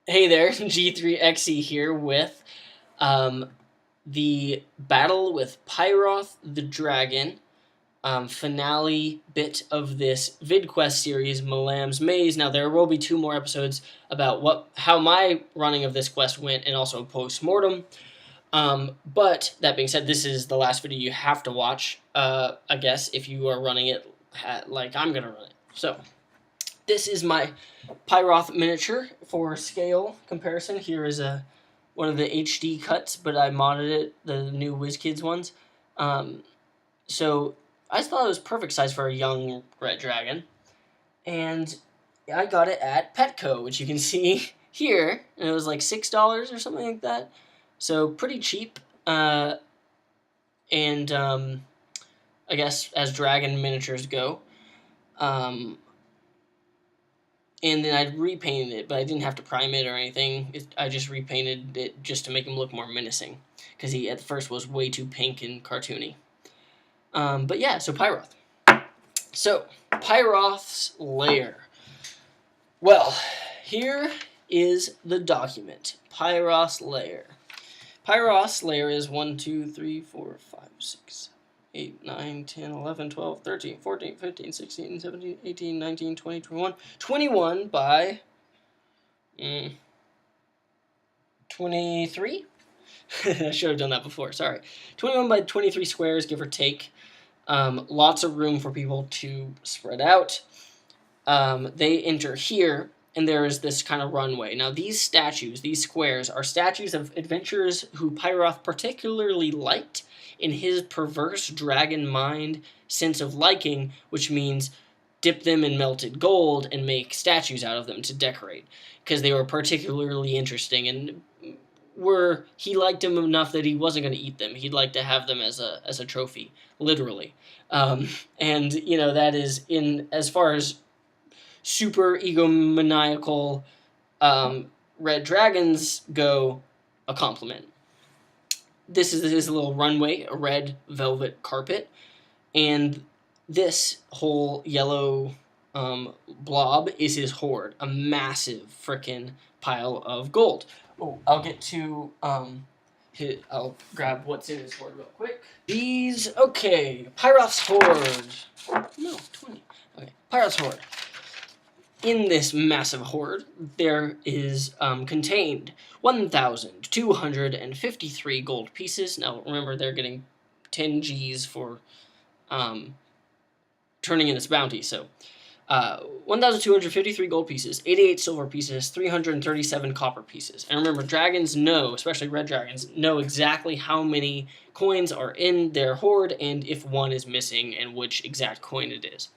Hey there, G3XE here with um, the battle with Pyroth the Dragon, finale bit of this VidQuest series, Malam's Maze. Now there will be two more episodes about how my running of this quest went, and also a postmortem. But that being said, this is the last video you have to watch, I guess, if you are running it like I'm gonna run it. So this is my Pyroth miniature for scale comparison. Here is one of the HD cuts, but I modded it, the new WizKids ones. So I thought it was perfect size for a young red dragon. And I got it at Petco, which you can see here. And it was like $6 or something like that. So pretty cheap. I guess as dragon miniatures go. And then I repainted it, but I didn't have to prime it or anything. I just repainted it just to make him look more menacing, because he at first was way too pink and cartoony. But yeah, so Pyroth. So, Pyroth's lair. Well, here is the document. Pyroth's lair. Pyroth's lair is 1, 2, 3, 4, 5, 6, 8, 9, 10, 11, 12, 13, 14, 15, 16, 17, 18, 19, 20, 21. 21 by 23? I should have done that before, sorry. 21 by 23 squares, give or take. Lots of room for people to spread out. They enter here, and there is this kind of runway. Now, these statues, these squares, are statues of adventurers who Pyroth particularly liked in his perverse dragon mind sense of liking, which means dip them in melted gold and make statues out of them to decorate, because they were particularly interesting, and he liked them enough that he wasn't going to eat them. He'd like to have them as a trophy, literally. And you know, that is, in as far as super egomaniacal red dragons go, a compliment. This is his little runway, a red velvet carpet, and this whole yellow blob is his hoard, a massive frickin' pile of gold. Oh, I'll get to I'll grab what's in his hoard real quick. These, okay, Pyroth's hoard. No, 20. Okay, Pyroth's hoard. In this massive hoard, there is contained 1,253 gold pieces. Now, remember, they're getting 10 Gs for turning in its bounty. So, 1,253 gold pieces, 88 silver pieces, 337 copper pieces. And remember, dragons know, especially red dragons, know exactly how many coins are in their hoard and if one is missing and which exact coin it is.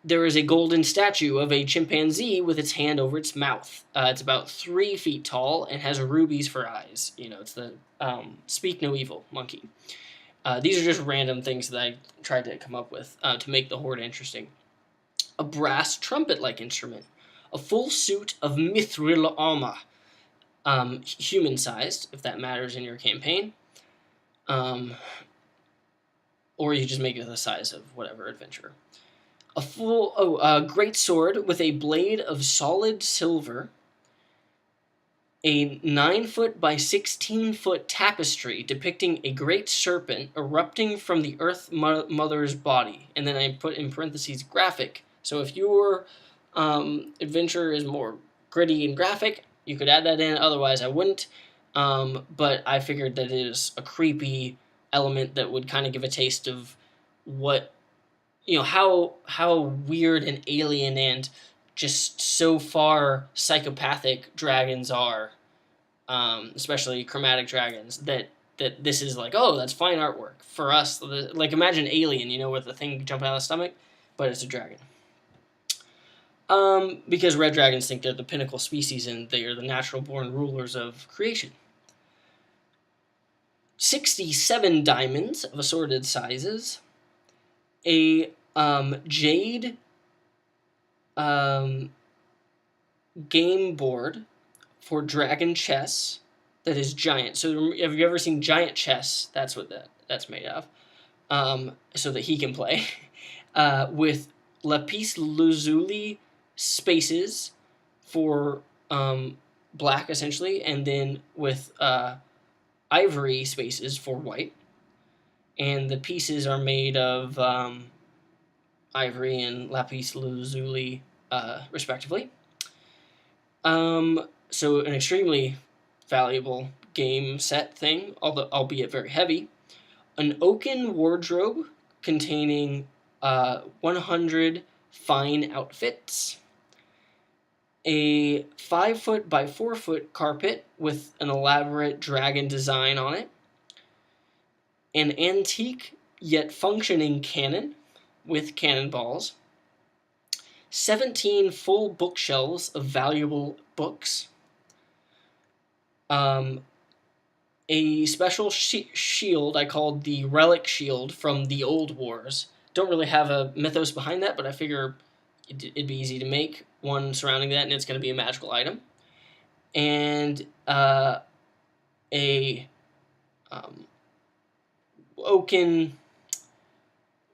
There is a golden statue of a chimpanzee with its hand over its mouth. It's about 3 feet tall and has rubies for eyes. You know, it's the Speak No Evil monkey. These are just random things that I tried to come up with to make the hoard interesting. A brass trumpet-like instrument. A full suit of mithril armor. Human-sized, if that matters in your campaign. Or you just make it the size of whatever adventurer. A great sword with a blade of solid silver, a 9-foot by 16-foot tapestry depicting a great serpent erupting from the Earth Mother's body, and then I put in parentheses graphic. So if your adventure is more gritty and graphic, you could add that in. Otherwise, I wouldn't. But I figured that it is a creepy element that would kind of give a taste of what, you know, how weird and alien and just so far psychopathic dragons are, especially chromatic dragons, that this is like, oh, that's fine artwork. For us, like, imagine Alien, you know, with the thing jumping out of the stomach, but it's a dragon. Because red dragons think they're the pinnacle species and they are the natural-born rulers of creation. 67 diamonds of assorted sizes. A jade game board for dragon chess that is giant. So have you ever seen giant chess? That's what that's made of. So that he can play. With lapis lazuli spaces for black essentially, and then with ivory spaces for white. And the pieces are made of ivory and lapis lazuli, respectively. So an extremely valuable game set thing, although albeit very heavy. An oaken wardrobe containing 100 fine outfits. A 5-foot by 4-foot carpet with an elaborate dragon design on it. An antique yet functioning cannon with cannonballs. 17 full bookshelves of valuable books. A special shield I called the Relic Shield from the Old Wars. Don't really have a mythos behind that, but I figure it'd be easy to make one surrounding that, and it's going to be a magical item. And a oaken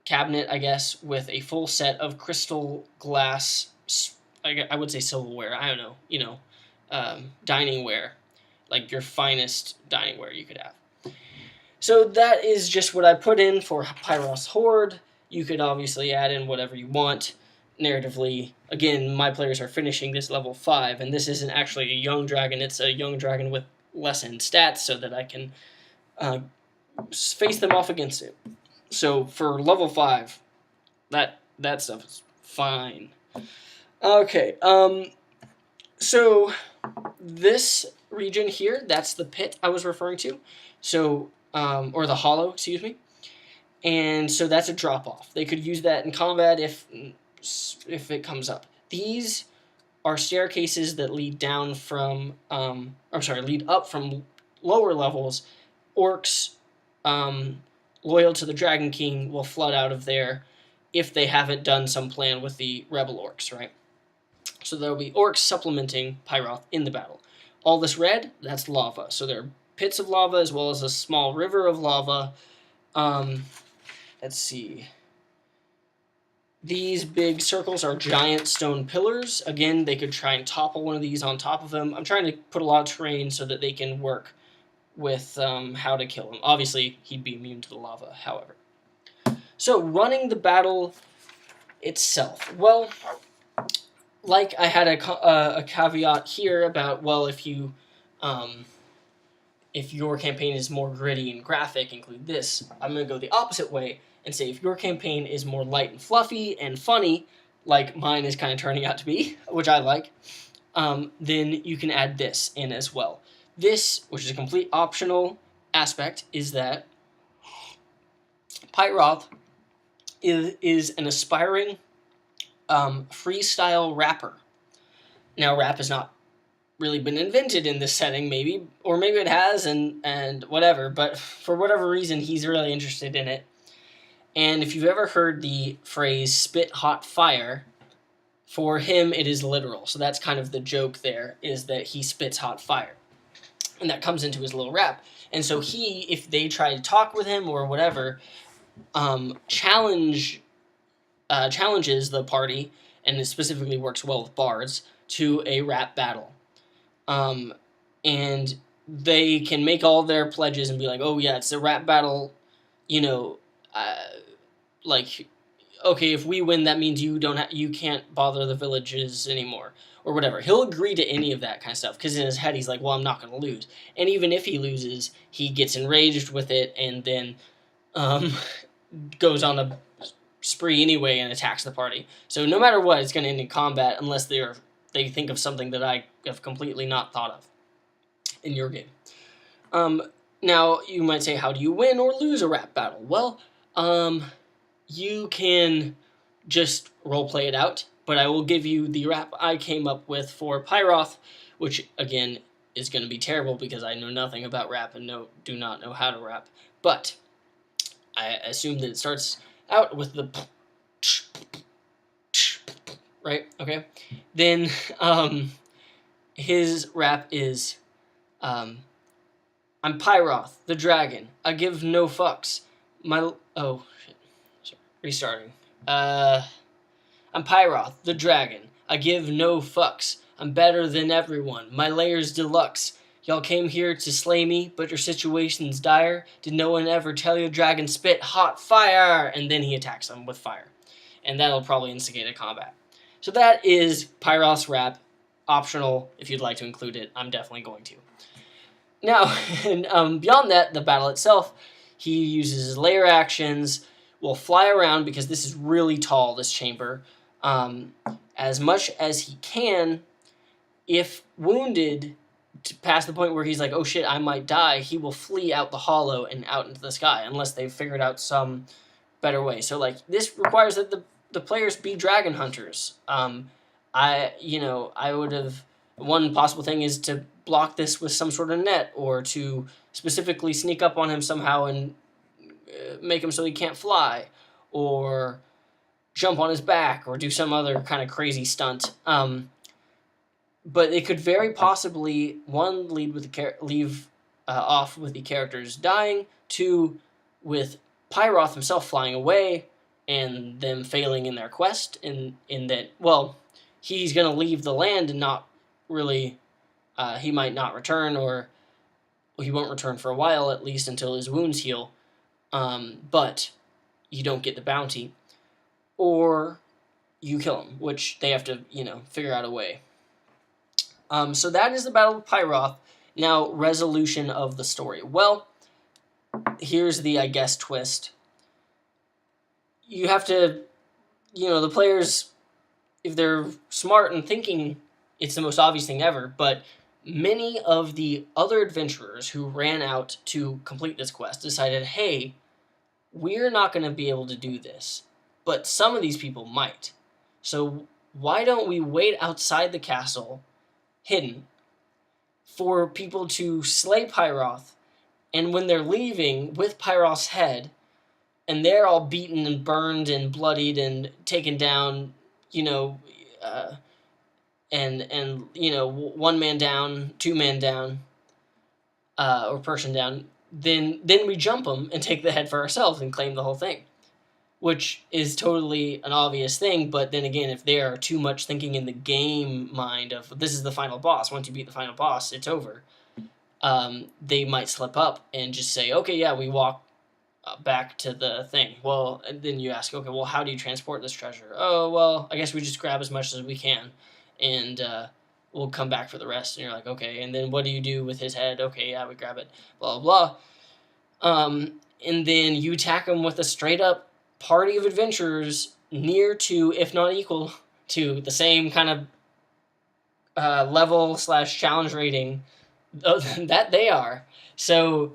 cabinet, I guess, with a full set of crystal glass, I would say silverware, I don't know, dining ware, like your finest dining ware you could have. So that is just what I put in for Pyroth's Horde. You could obviously add in whatever you want narratively. Again, my players are finishing this level 5, and this isn't actually a young dragon, it's a young dragon with lessened stats so that I can face them off against it. So for level 5, that stuff is fine. Okay, so this region here, that's the pit I was referring to. So, or the hollow, excuse me. And so that's a drop-off. They could use that in combat if it comes up. These are staircases that lead down from, lead up from lower levels. Orcs, loyal to the Dragon King, will flood out of there if they haven't done some plan with the rebel orcs, right? So there will be orcs supplementing Pyroth in the battle. All this red, that's lava. So there are pits of lava as well as a small river of lava. Let's see. These big circles are giant stone pillars. Again, they could try and topple one of these on top of them. I'm trying to put a lot of terrain so that they can work with how to kill him. Obviously, he'd be immune to the lava, however. So, running the battle itself. Well, like I had a caveat here about, well, if your campaign is more gritty and graphic, include this. I'm going to go the opposite way and say if your campaign is more light and fluffy and funny, like mine is kind of turning out to be, which I like, then you can add this in as well. This, which is a complete optional aspect, is that Pyroth is an aspiring freestyle rapper. Now, rap has not really been invented in this setting, maybe, or maybe it has, and whatever, but for whatever reason, he's really interested in it. And if you've ever heard the phrase spit hot fire, for him it is literal. So that's kind of the joke there, is that he spits hot fire. And that comes into his little rap. And so he, if they try to talk with him or whatever, challenges the party, and it specifically works well with bards, to a rap battle. And they can make all their pledges and be like, oh yeah, it's a rap battle, like, okay, if we win, that means you can't bother the villages anymore, or whatever. He'll agree to any of that kind of stuff, because in his head he's like, well, I'm not going to lose. And even if he loses, he gets enraged with it, and then goes on a spree anyway and attacks the party. So no matter what, it's going to end in combat, unless they think of something that I have completely not thought of in your game. Now, you might say, how do you win or lose a rap battle? Well, you can just roleplay it out, but I will give you the rap I came up with for Pyroth, which, again, is going to be terrible because I know nothing about rap and do not know how to rap. But I assume that it starts out with the right? Okay. Then his rap is I'm Pyroth, the dragon. I give no fucks. Restarting. I'm Pyroth, the dragon. I give no fucks. I'm better than everyone. My layer's deluxe. Y'all came here to slay me, but your situation's dire. Did no one ever tell your dragon spit hot fire? And then he attacks them with fire. And that'll probably instigate a combat. So that is Pyroth's rap. Optional if you'd like to include it. I'm definitely going to. Now, beyond that, the battle itself, he uses his layer actions, will fly around because this is really tall, this chamber, as much as he can. If wounded, past the point where he's like, oh shit, I might die, he will flee out the hollow and out into the sky, unless they've figured out some better way. So, like, this requires that the players be dragon hunters. I would have... One possible thing is to block this with some sort of net, or to specifically sneak up on him somehow and make him so he can't fly, or jump on his back, or do some other kind of crazy stunt. But it could very possibly, one, leave off with the characters dying, two, with Pyroth himself flying away, and them failing in their quest, in that, well, he's going to leave the land and not really, he might not return, or he won't return for a while, at least until his wounds heal, but you don't get the bounty, or you kill him, which they have to, figure out a way. So that is the Battle of Pyroth. Now, resolution of the story. Well, here's the, I guess, twist. You have to, the players, if they're smart and thinking, it's the most obvious thing ever, but many of the other adventurers who ran out to complete this quest decided, hey, we're not going to be able to do this, but some of these people might. So why don't we wait outside the castle, hidden, for people to slay Pyroth, and when they're leaving with Pyroth's head, and they're all beaten and burned and bloodied and taken down, one man down, two man down, or person down, then we jump them and take the head for ourselves and claim the whole thing, which is totally an obvious thing. But then again, if they are too much thinking in the game mind of this is the final boss, once you beat the final boss, it's over, they might slip up and just say, okay, yeah, we walk back to the thing. Well, and then you ask, okay, well, how do you transport this treasure? Oh, well, I guess we just grab as much as we can, and we'll come back for the rest. And you're like, okay, and then what do you do with his head? Okay, yeah, we grab it, blah, blah, blah. And then you attack him with a straight-up party of adventurers near to, if not equal to, the same kind of level/challenge rating that they are. So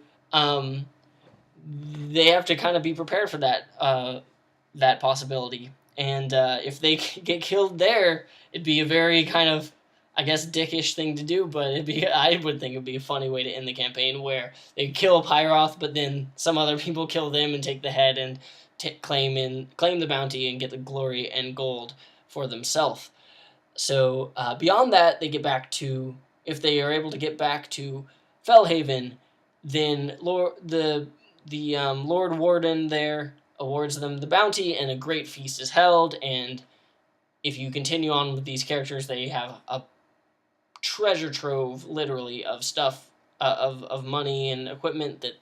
they have to kind of be prepared for that possibility. And if they get killed there, it'd be a very kind of, I guess, dickish thing to do, but I would think it'd be a funny way to end the campaign, where they kill Pyroth, but then some other people kill them and take the head and claim the bounty and get the glory and gold for themselves. So beyond that, they get back to, if they are able to get back to Fellhaven, then the Lord Warden there awards them the bounty, and a great feast is held. And if you continue on with these characters, they have a treasure trove, literally, of stuff, of money and equipment that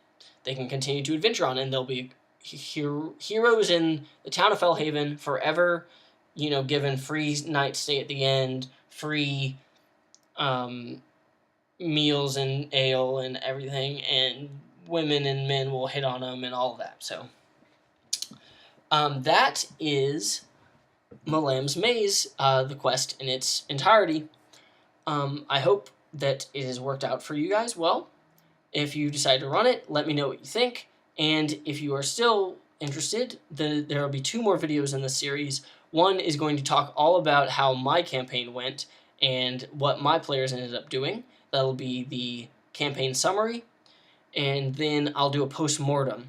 they can continue to adventure on, and they'll be heroes in the town of Fellhaven forever, given free night stay at the end, free meals and ale and everything, and women and men will hit on them and all of that. So that is Malam's Maze, the quest in its entirety. I hope that it has worked out for you guys well. If you decide to run it, let me know what you think. And if you are still interested, there will be 2 more videos in this series. One is going to talk all about how my campaign went and what my players ended up doing. That'll be the campaign summary. And then I'll do a postmortem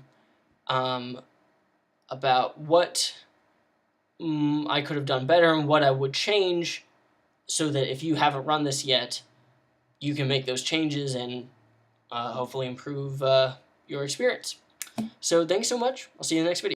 about what I could have done better and what I would change, so that if you haven't run this yet, you can make those changes and hopefully improve your experience. So thanks so much. I'll see you in the next video.